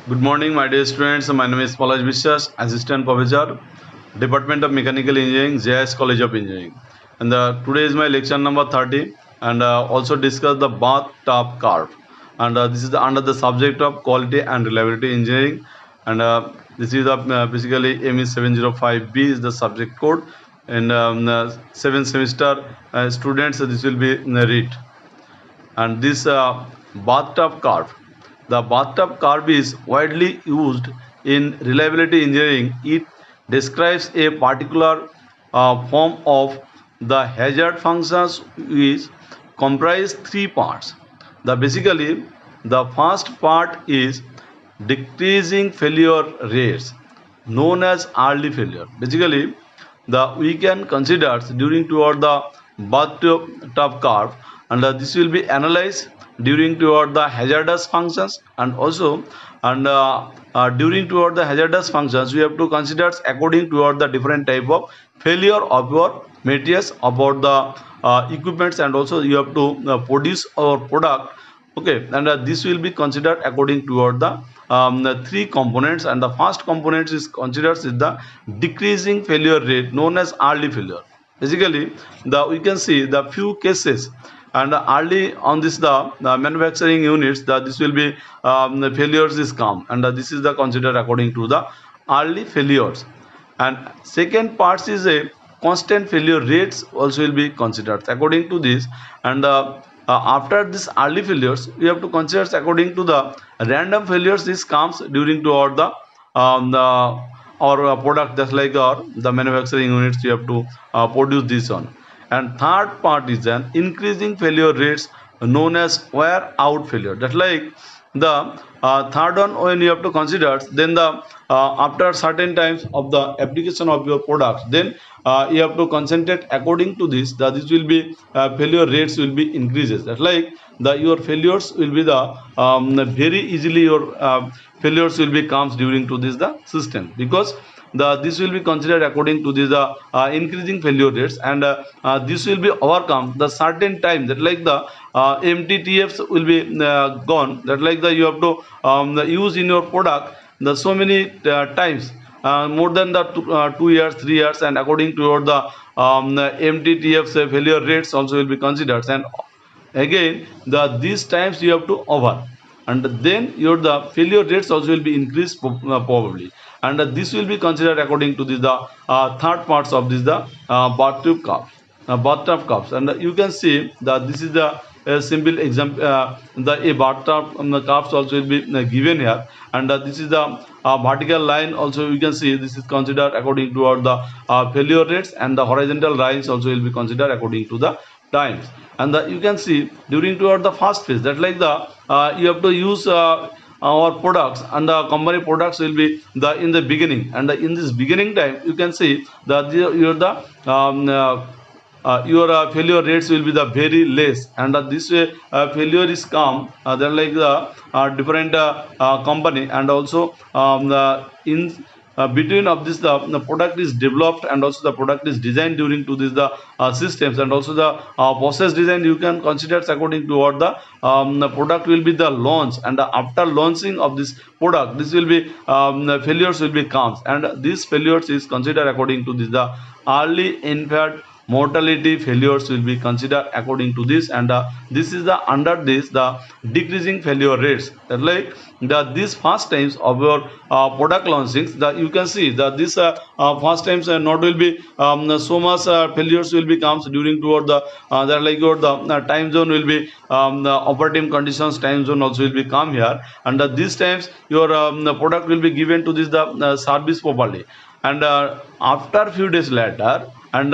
Good morning, my dear students. My name is Palaj Vishwas, Assistant Professor, Department of Mechanical Engineering, JS College of Engineering. And today is my lecture number 30, and also discuss the bathtub curve. And this is under the subject of quality and reliability engineering. And this is the basically ME 705B is the subject code. And 7th semester students, this will be read. And this bathtub curve. The bathtub curve is widely used in reliability engineering. It describes a particular form of the hazard functions which comprise three parts. Basically the first part is decreasing failure rates known as early failure. Basically the we can consider during toward the bathtub curve, and this will be analyzed during toward the hazardous functions, and also and during toward the hazardous functions we have to consider according toward the different type of failure of your materials about the equipments, and also you have to produce our product. Okay, and this will be considered according toward the three components, and the first component is considered is the decreasing failure rate known as early failure. Basically the we can see the few cases, and early on this the manufacturing units that this will be the failures is come, and this is the considered according to the early failures. And second parts is a constant failure rates also will be considered according to this. And after this early failures we have to consider according to the random failures. This comes during toward the our product, just like our the manufacturing units you have to produce this on. And third part is an increasing failure rates known as wear out failure. That's like the third one when you have to consider, then the after certain times of the application of your products, then you have to concentrate according to this, that this will be failure rates will be increases. That's like the your failures will be the very easily your failures will be comes during to this the system, because this will be considered according to this increasing failure rates. And this will be overcome the certain time, that like the MTTFs will be gone, that like the you have to use in your product the so many times, more than the 2 years 3 years, and according to the MTTFs failure rates also will be considered. And again these times you have to over, and then your the failure rates also will be increased probably. And this will be considered according to this the third parts of this the bathtub cups. And you can see that this is the simple example, the a bathtub cups also will be given here. And this is the vertical line also you can see, this is considered according to the failure rates, and the horizontal lines also will be considered according to the times. And you can see during toward the first phase, that like the you have to use our products, and the company products will be the in the beginning. And in this beginning time you can see that your failure rates will be the very less, and this way failure is come, then like the different company. And also in between of this the product is developed, and also the product is designed during to this the systems, and also the process design you can consider according to what the product will be the launch. And after launching of this product, this will be the failures will be comes, and these failures is considered according to this the early infant mortality failures will be considered according to this. And this is the under this the decreasing failure rates, that like the these first times of your product launchings, that you can see that this first times not will be so much failures will be comes during toward the that like your the time zone will be the operating conditions time zone also will be come here. And these times your the product will be given to this the service properly. And after few days later, and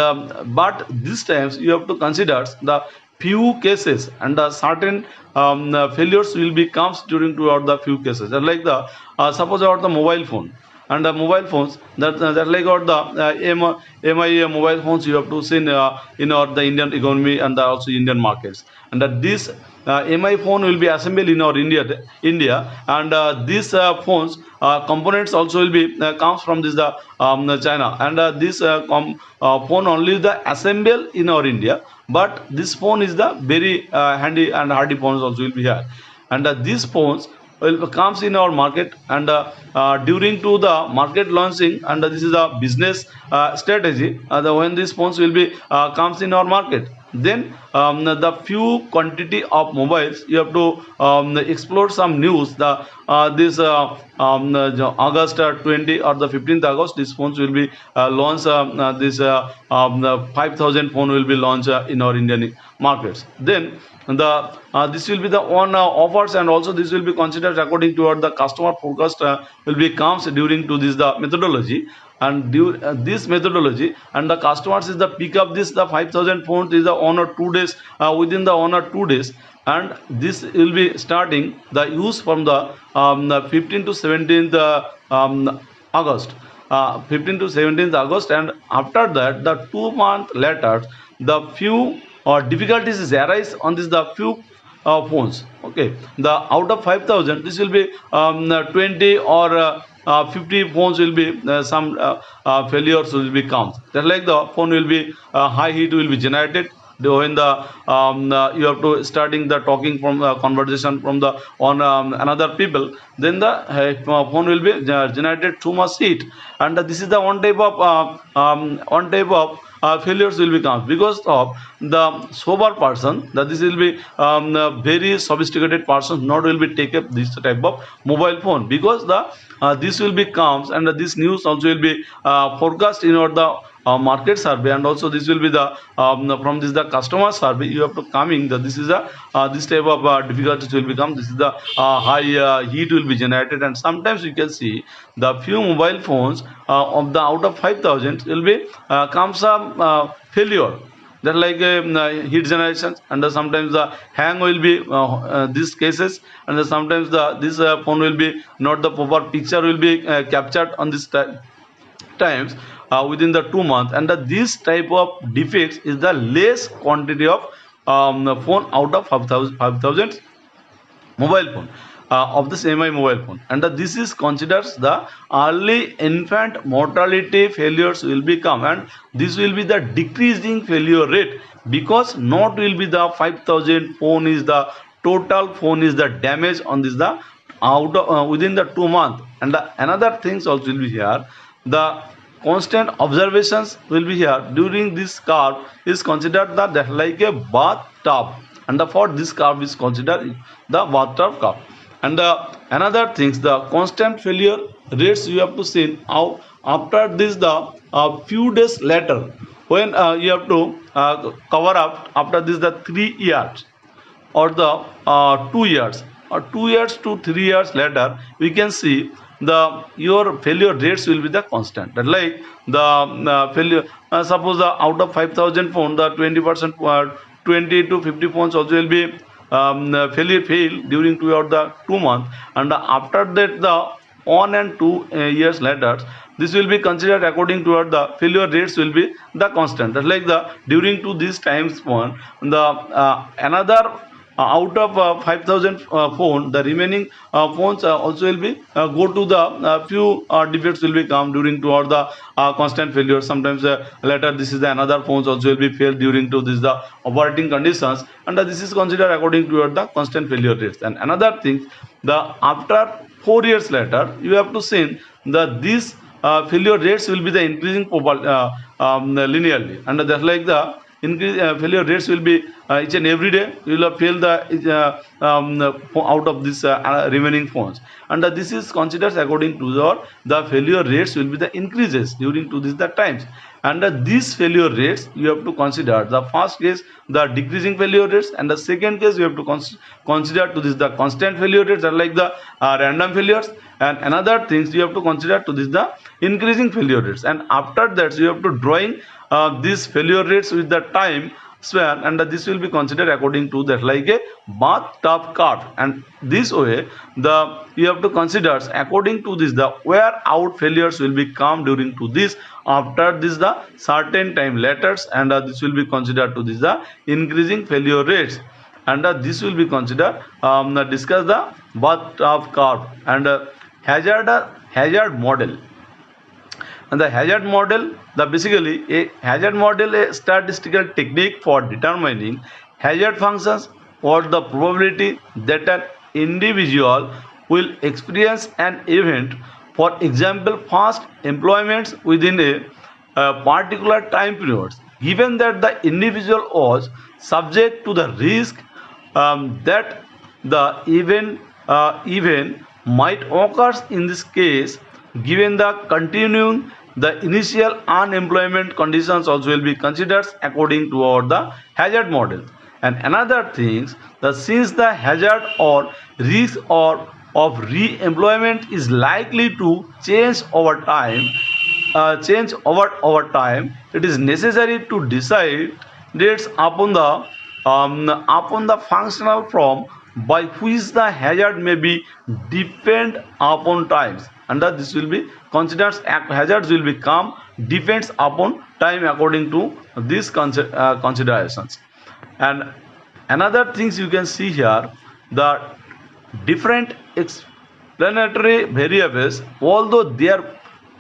but these times you have to consider the few cases, and certain failures will be comes during throughout the few cases. And like the suppose about the mobile phone, and mobile phones that like about the MIA mobile phones you have to see in our the Indian economy, and also Indian markets. And this MI phone will be assembled in our India, and these phones components also will be comes from this the China. And this phone only the assemble in our India, but this phone is the very handy and hardy phones also will be here. And these phones comes in our market, and during to the market launching, and this is a business strategy. When these phones will be comes in our market, then the few quantity of mobiles you have to explore some news. The this August 20 or the 15th August, these phones will be launched. This the 5,000 phone will be launched in our Indian markets. Then the this will be the on offers, and also this will be considered according to what the customer forecast will be comes during to this the methodology. And this methodology, and the customers is the pick up this the 5,000 phones is the 1 or 2 days, within the 1 or 2 days. And this will be starting the use from the 15 to 17th August, 15 to 17th August. And after that, the 2 month later, the few difficulties is arise on this the few phones. Okay, the out of 5,000, this will be 20 or 50 phones will be some failures will be comes. Just like the phone will be high heat will be generated when the you have to starting the talking from conversation from the on another people, then the phone will be generated too much heat. And this is the one type of failures will become because of the sober person, that this will be very sophisticated person not will be take up this type of mobile phone, because the this will be comes, and this news also will be forecast in or the market survey. And also this will be the from this the customer survey you have to coming that this is a this type of difficulties will become. This is the high heat will be generated, and sometimes you can see the few mobile phones of the out of 5,000 will be comes some failure, that like heat generation. And sometimes the hang will be these cases. And sometimes the this phone will be not the proper picture will be captured on this times within the 2 months. And this type of defects is the less quantity of phone out of 5,000 mobile phone of the semi mobile phone. And this is considers the early infant mortality failures will become, and this will be the decreasing failure rate, because not will be the 5,000 phone is the total phone is the damage on this the out of, within the 2 months. And another things also will be here, the constant observations will be here during this curve is considered that like a bathtub, and for this curve is considered the bathtub curve. And another things, the constant failure rates you have to see how after this the few days later, when you have to cover up after this the 3 years or the 2 years or 2 years to 3 years later, we can see the your failure rates will be the constant. That like the failure suppose the out of 5,000 phone, the 20% 20 to 50 phones also will be fail during throughout the 2 months. And after that the 1 and 2 years later, this will be considered according to what the failure rates will be the constant. That like the during to these times one the another out of 5,000 phone, the remaining phones also will be go to the few defects will be come during toward the constant failure. Sometimes later this is the another phones also will be failed during to this the operating conditions. And this is considered according to the constant failure rates. And another thing, the after 4 years later, you have to see that these failure rates will be the increasing linearly. And that's like the increase failure rates will be each and every day you will fail the out of this remaining phones. And this is considered according to the failure rates will be the increases during to this the times. And these failure rates you have to consider the first case the decreasing failure rates, and the second case you have to consider to this the constant failure rates are like the random failures. And another things you have to consider to this the increasing failure rates. And after that you have to drawing these failure rates with the time span, and this will be considered according to that like a bathtub curve. And this way the you have to consider according to this the wear out failures will be come during to this after this the certain time letters. And this will be considered to this the increasing failure rates. And this will be considered discuss the bathtub curve. And hazard model. And the hazard model, the basically a hazard model a statistical technique for determining hazard functions or the probability that an individual will experience an event, for example fast employments within a particular time period, given that the individual was subject to the risk that the event might occur. In this case, given the continuing, the initial unemployment conditions also will be considered according to our the hazard model. And another things, that since the hazard or risk or of re-employment is likely to change over time, it is necessary to decide dates upon the functional form by which the hazard may be depend upon times, and that this will be considered hazards will become depends upon time according to these considerations. And another things you can see here, the different explanatory variables, although there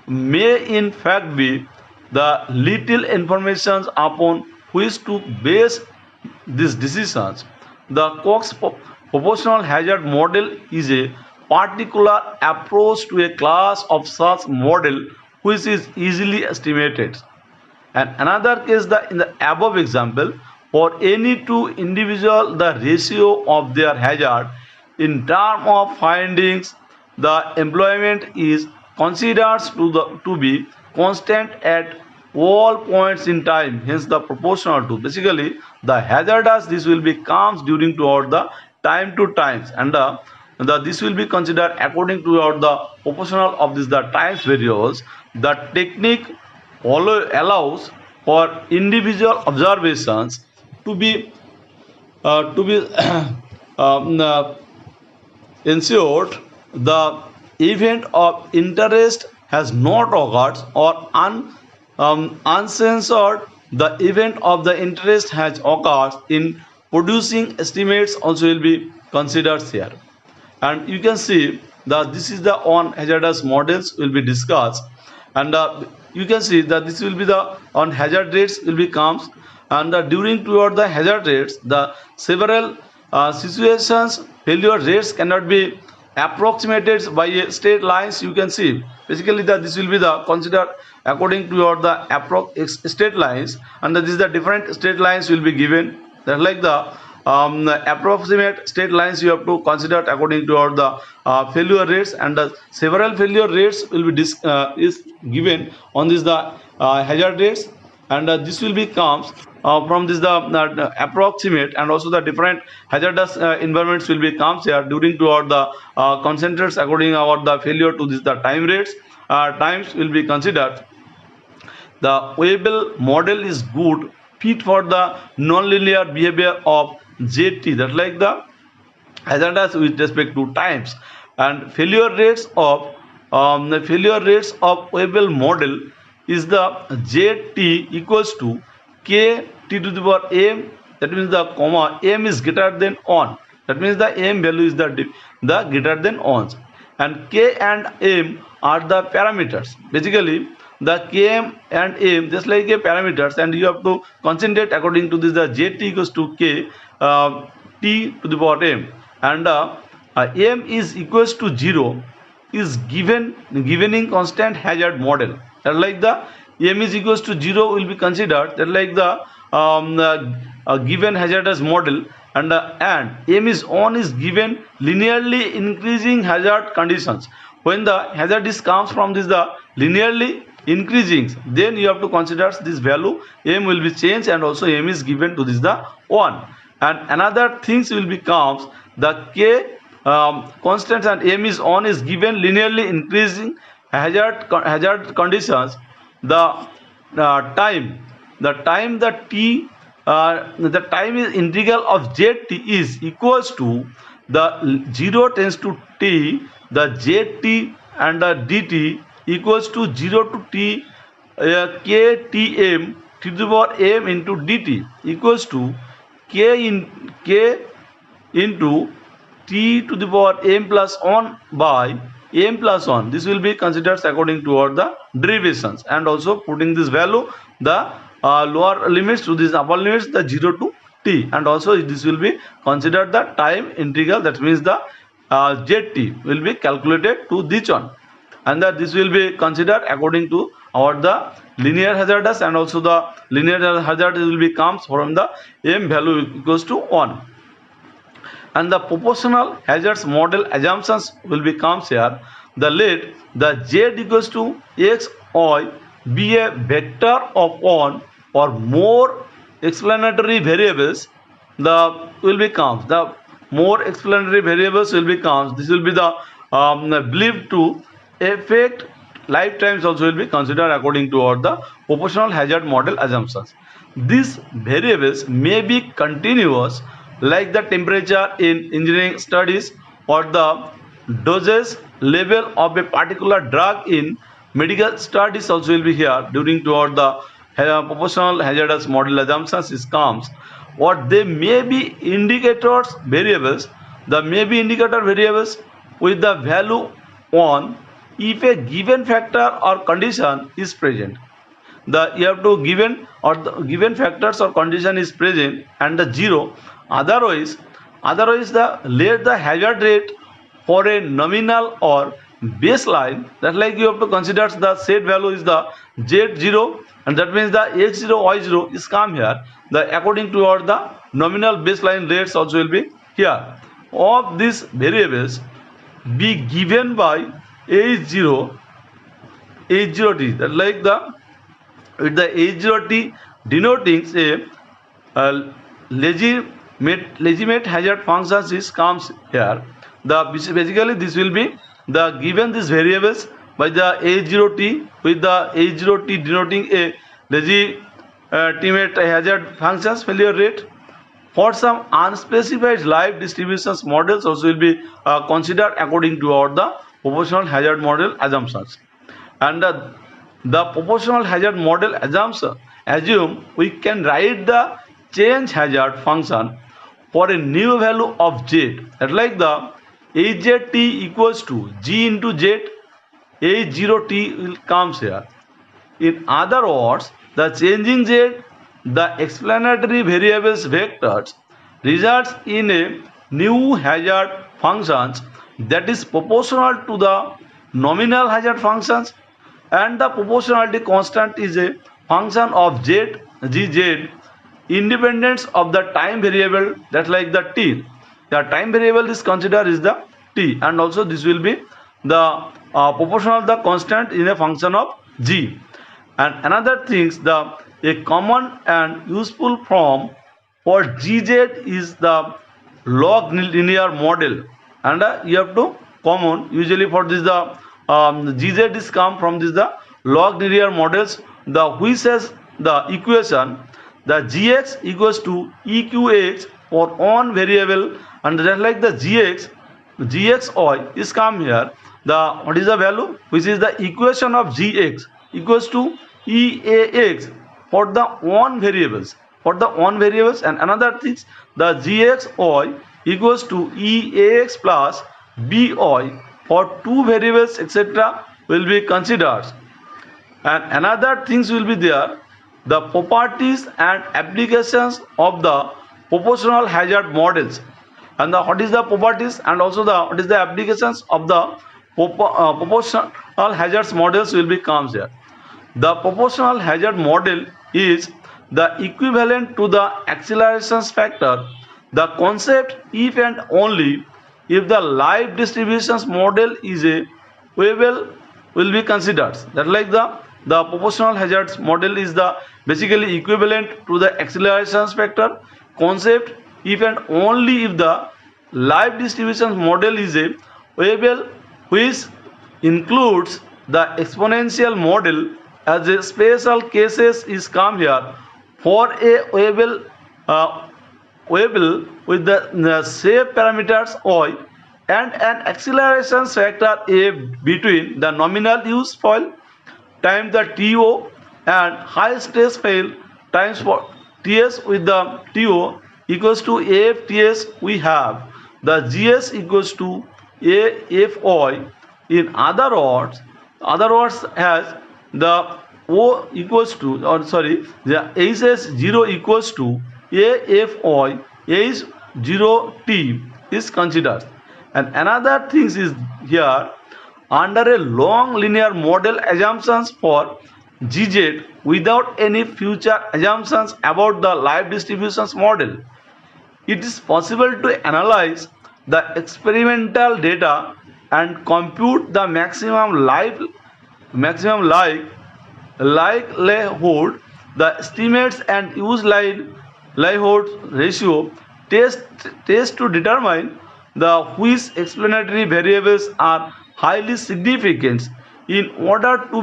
may in fact be the little information upon which to base these decisions. The Cox proportional hazard model is a particular approach to a class of such model which is easily estimated. And another case, in the above example, for any two individual, the ratio of their hazard in terms of findings, the employment is considered to be constant at all points in time, hence the proportional to. Basically, the hazardous this will be comes during toward the time to times, and this will be considered according to the proportional of this the times variables. The technique allows for individual observations to be um, uh, ensured the event of interest has not occurred, or uncensored the event of the interest has occurred in producing estimates also will be considered here. And you can see that this is the on hazardous models will be discussed, and you can see that this will be the on hazard rates will be comes, and during toward the hazard rates, the several situations failure rates cannot be approximated by straight lines. You can see basically that this will be the considered according to the straight lines, and this is the different straight lines will be given. That like the approximate straight lines you have to consider according to the failure rates, and the several failure rates will be is given on this the hazard rates, and this will be comes from this the approximate, and also the different hazardous environments will be comes here during toward the concentrates according our the failure to this the time rates times will be considered. The Weibull model is good fit for the nonlinear behavior of JT, that like the hazardous with respect to times, and the failure rates of Weibull model is the JT equals to K T to the power M. That means the comma M is greater than 1. That means the M value is the greater than 1, and K and M are the parameters. Basically, the Km and M just like a parameters, and you have to concentrate according to this the JT equals to K T to the power M, and M is equals to 0 is given in constant hazard model. That like the M is equals to 0 will be considered that like the given hazardous model, and M is on is given linearly increasing hazard conditions. When the hazard is comes from this the linearly increasing, then you have to consider this value M will be changed, and also M is given to this the 1. And another things will be comes the K constant, and M is on is given linearly increasing hazard conditions. The time the time is integral of zt is equals to the 0 tends to t, the zt and the dt equals to 0 to t ktm to the power m into dt equals to k into t to the power m plus 1 by m plus 1. This will be considered according to the derivations, and also putting this value the lower limits to this upper limits the 0 to t, and also this will be considered the time integral. That means the ZT will be calculated to this one, and that this will be considered according to our the linear hazardous, and also the linear hazard will be comes from the m value equals to 1, and the proportional hazards model assumptions will be comes here. The let the z equals to x y be a vector of one or more explanatory variables. The will be comes the more explanatory variables will be comes. This will be the believed to affect lifetimes also will be considered according to our the proportional hazard model assumptions. These variables may be continuous, like the temperature in engineering studies, or the dosage level of a particular drug in medical studies also will be here during toward the proportional hazardous model assumptions is comes. Or they may be indicators variables. The may be indicator variables with the value 1 if a given factor or condition is present. The you have to given or the given factors or condition is present, and the 0. Otherwise the let the hazard rate for a nominal or baseline, that like you have to consider the set value is the z0, and that means the x0 y0 is come here. The according to our the nominal baseline rates also will be here. Of these variables be given by h0 t, that like the with the h0t denoting a legitimate hazard functions is comes here. The basically this will be the given these variables by the h0t with the h0t denoting a legitimate hazard functions failure rate. For some unspecified life distributions models also will be considered according to our the proportional hazard model assumptions. And the proportional hazard model assume we can write the change hazard function for a new value of z, that like the hzt equals to g into z, h0t will comes here. In other words, the changing z, the explanatory variables vectors, results in a new hazard functions that is proportional to the nominal hazard functions, and the proportionality constant is a function of z gz independence of the time variable, that like the t. The time variable is considered is the t, and also this will be the proportional the constant in a function of g. And another things, the a common and useful form for gz is the log linear model, and you have to common usually for this the gz is come from this the log linear models, the which has the equation the gx equals to eqx for one variable, and just like the gxy is come here. The what is the value which is the equation of gx equals to eax for the one variables, and another things, the gxy equals to eax plus by for two variables etc. will be considered. And another things will be there, the properties and applications of the proportional hazard models, and the what is the properties and also the what is the applications of the proportional hazards models will be comes here. The proportional hazard model is the equivalent to the acceleration factor. The concept if and only if the life distributions model is a variable will be considered, that like the proportional hazards model is the basically equivalent to the acceleration factor concept if and only if the life distribution model is a variable which includes the exponential model as a special cases is come here. For a variable with the shape parameters y and an acceleration factor a between the nominal useful times the TO and high stress fail times for TS with the TO equals to AFTS, we have the GS equals to AFY. In other words has the O equals to, or sorry, the HS0 equals to AFY H0T is considered. And another things is here, under a long linear model assumptions for GZ without any future assumptions about the life distributions model, it is possible to analyze the experimental data and compute the maximum likelihood, the estimates and use likelihood ratio test to determine the which explanatory variables are highly significant. In order to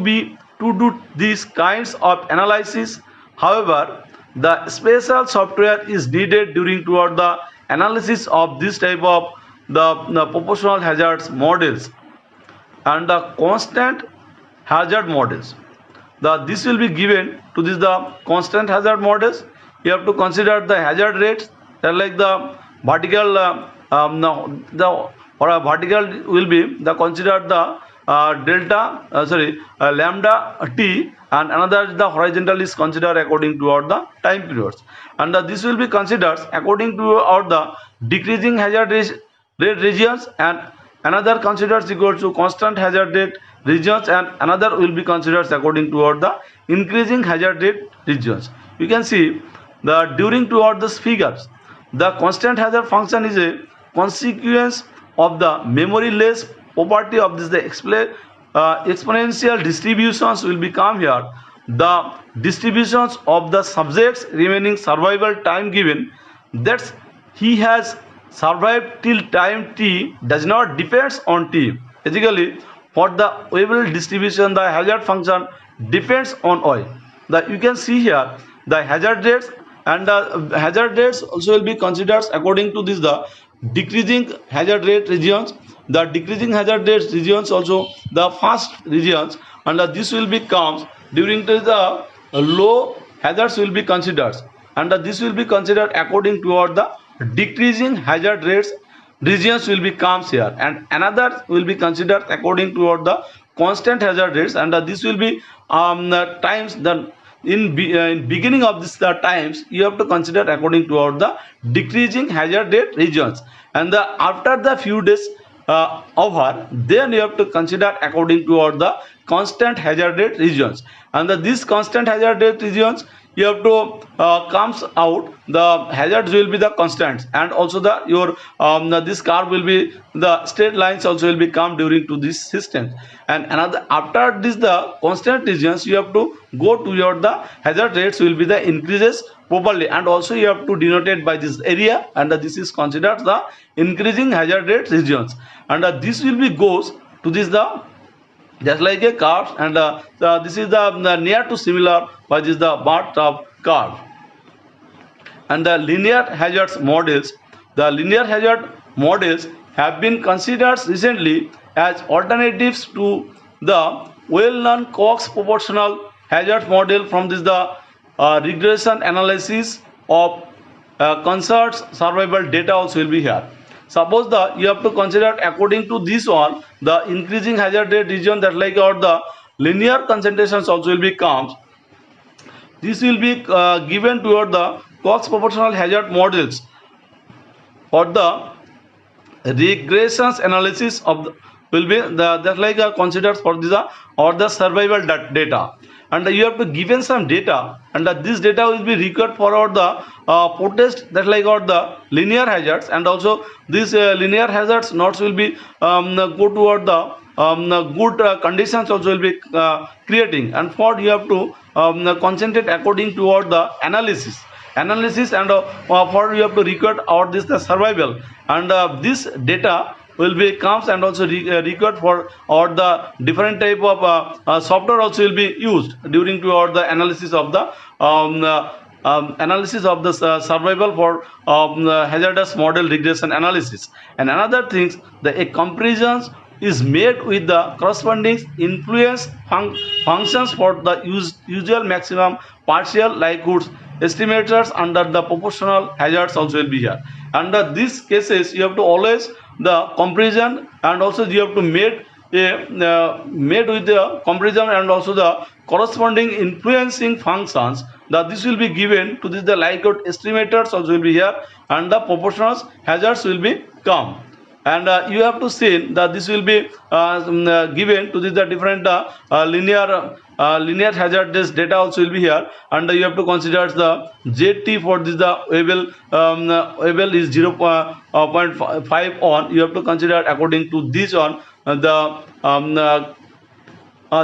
do these kinds of analysis, however, the special software is needed during toward the analysis of this type of the proportional hazards models and the constant hazard models. This will be given to this the constant hazard models. You have to consider the hazard rates, like the vertical or a vertical will be the considered the lambda t, and another the horizontal is considered according to the time periods, and this will be considered according to the decreasing hazard rate regions, and another considers equal to constant hazard rate regions, and another will be considered according to the increasing hazard rate regions. You can see the during toward the figures, the constant hazard function is a consequence of the memory-less property of this. The exponential distributions will become here. The distributions of the subject's remaining survival time given that he has survived till time t does not depends on t. Basically, for the variable distribution, the hazard function depends on y. You can see here the hazard rates, and the hazard rates also will be considered according to this the decreasing hazard rate regions. The decreasing hazard rate regions also the first regions, and this will be comes during the low hazards will be considered, and this will be considered according to the decreasing hazard rates regions will be comes here, and another will be considered according to the constant hazard rates, and this will be times the in beginning of this times you have to consider according to the decreasing hazard rate regions, and after the few days over, then you have to consider according to the constant hazard rate regions, and this constant hazard rate regions you have to comes out the hazards will be the constants, and also the your this curve will be the straight lines also will become during to this system, and another after this the constant regions you have to go to your the hazard rates will be the increases properly, and also you have to denote it by this area, and this is considered the increasing hazard rate regions, and this will be goes to this the just like a curve, and this is the near to similar by this the bathtub curve. And the linear hazards models, the linear hazard models have been considered recently as alternatives to the well-known Cox proportional hazard model from this the regression analysis of concerts survival data also will be here. Suppose you have to consider according to this one the increasing hazard rate region, that like or the linear concentrations also will be comes. This will be given toward the Cox proportional hazard models for the regressions analysis of will be that like considered for this or the survival data, and you have to given some data, and this data will be required for the protest that like or the linear hazards, and also these linear hazards nodes will be go toward the good conditions also will be creating, and for you have to concentrate according toward the analysis, and for you have to record out this the survival, and this data will be comes and also record for or the different type of software also will be used during to or the analysis of the survival for hazardous model regression analysis. And another things, a comparison is made with the corresponding influence functions for the usual maximum partial likelihoods estimators under the proportional hazards also will be here. Under these cases you have to always the comparison, and also you have to made with the comparison and also the corresponding influencing functions, that this will be given to this the likelihood estimators also will be here, and the proportional hazards will be come. and you have to see that this will be given to the different linear hazardous data also will be here, and you have to consider the ZT for this the able is 0.5 on. You have to consider according to this on the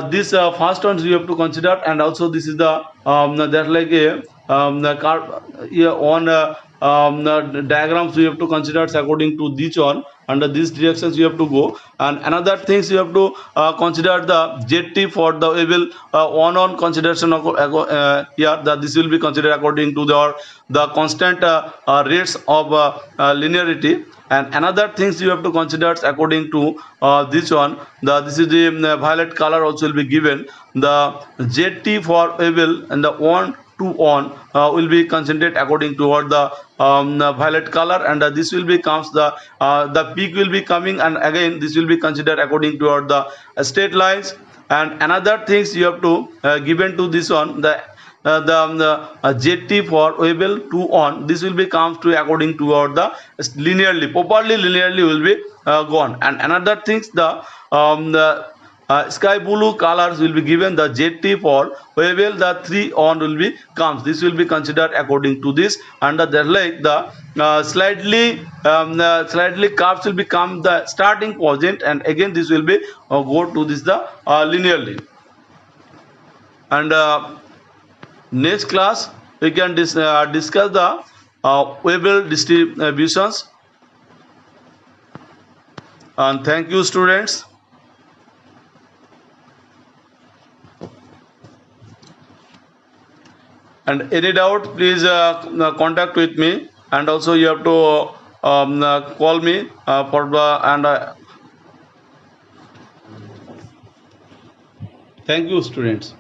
this first ones you have to consider, and also this is the there's like a the car yeah, on the diagrams you have to consider according to this one, under these directions you have to go. And another things you have to consider the ZT for the able on consideration of yeah, that this will be considered according to the constant rates of linearity. And another things you have to consider according to this one, the this is the violet color also will be given. The ZT for able and the on to on will be concentrated according to what the violet color, and this will be comes the peak will be coming, and again this will be considered according to what the straight lines. And another things you have to given to this one, the ZT for able to on, this will be comes to according to what the linearly properly linearly will be gone. And another things the sky blue colors will be given the ZT for where the 3 on will be comes. This will be considered according to this, and there like the slightly curves will become the starting point, and again this will be go to this the linearly. And next class we can discuss the Weibull distributions. And thank you students. And any doubt please contact with me, and also you have to call me for the and thank you students.